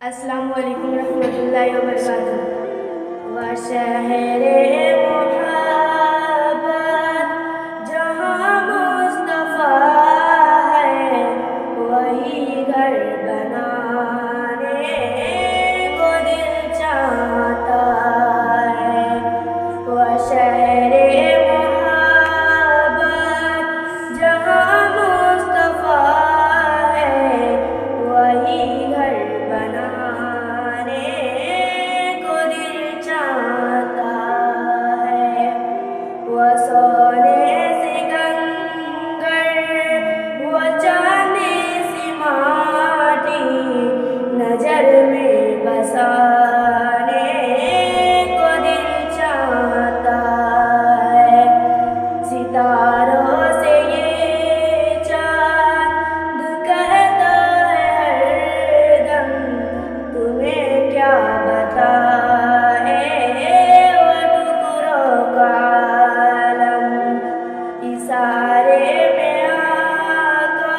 السلام علیکم ورحمۃ اللہ وبرکاتہ۔ وشہر محبت جہاں مصطفیٰ ہے، وہی گھر بنانے کو دل چاہتا ہے۔ وشہر محبت جہاں مصطفیٰ ہے، وہی گھر بنانے کو دل چاہتا ہے۔ وہ سونے سے کنگن، وہ چاندی سی ماٹی، نظر میں بسانے کو دل چاہتا ہے۔ ستاروں سے یہ چاند کہتا ہے ہر دم، تمہیں کیا بتائے وہ ٹکڑوں کا عالم۔ اشارے میں آقا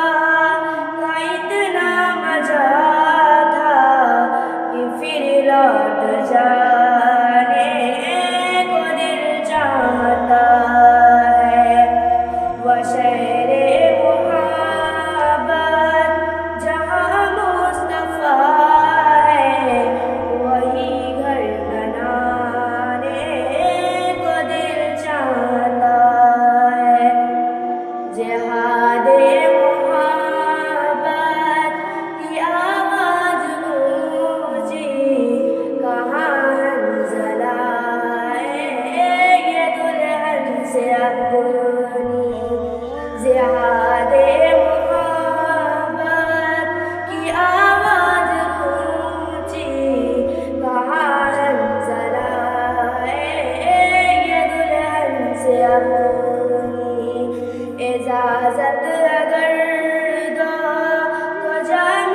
کا اتنا مزہ تھا کہ پھر لوٹ جانے کو دل چاہتا ہے۔ وشہر محبت جہاں مصطفیٰ ہے، وہی گھر بنانے کو دل چاہتا ہے۔ جہاد محبت کی آواز اونچی، کہاں حنظلہ یہ دلہن سے اپنی۔ جہاد محبت کی آواز اونچی، کہاں حنظلہ یہ دلہن سے اپنی۔ اجازت اگر دو تو جام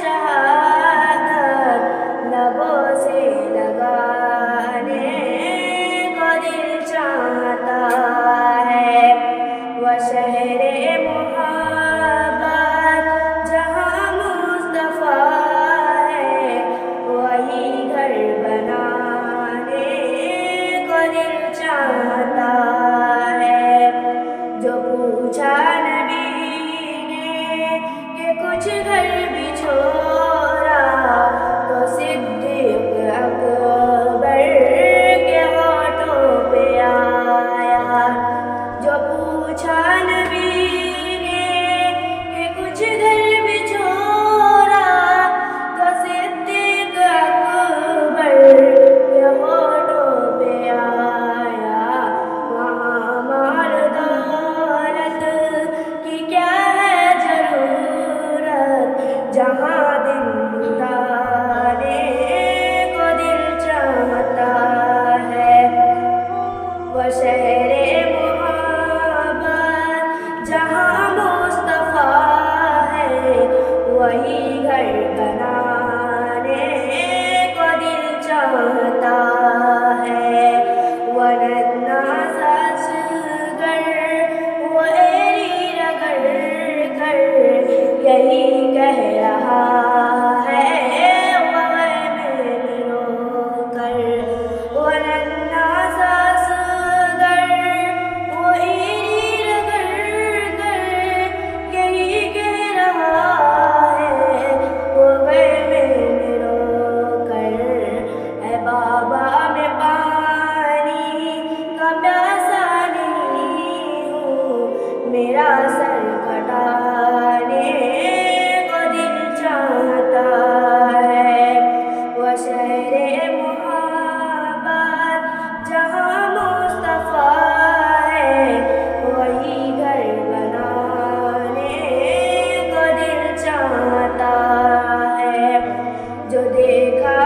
شہادت لبوں سے لگانے کو دل چاہتا ہے۔ وشہر محبت جہاں مصطفیٰ ہے، وہی گھر بنانے کو دل چاہتا ہے۔ جو پوچھا نبی نے کہ کچھ گھر بھی چھوڑا، تو صدیق اکبر کے ہاتھوں پہ آیا۔ جو پوچھا نبی نے کہ کچھ گھر بھی چھوڑا، تو صدیق اکبر کے ہاتھوں پہ آیا۔ وہاں مال دولت کی کیا ہے ضرورت، جہاں دل لٹانے کو دل چاہتا ہے۔ وشہر محبت جہاں مصطفیٰ ہے، وہی گھر بنانے کو دل چاہتا ہے۔ وہ ننھا سا اصغر، وہ ایری رگڑ کر یہی کہہ رہا ہے وہ غیب میں رو کر۔ وہ ننھا سا اصغر، وہ ایری رگڑ کر یہی کہہ رہا ہے وہ غیب میں رو کر۔ اے بابا میں پانی کا پیاسا نہیں ہوں، میرا سر کٹانے کو دل چاہتا ہے۔ وشہر محبت جہاں مصطفیٰ ہے، وہی گھر بنانے کو دل چاہتا ہے۔ جو دیکھا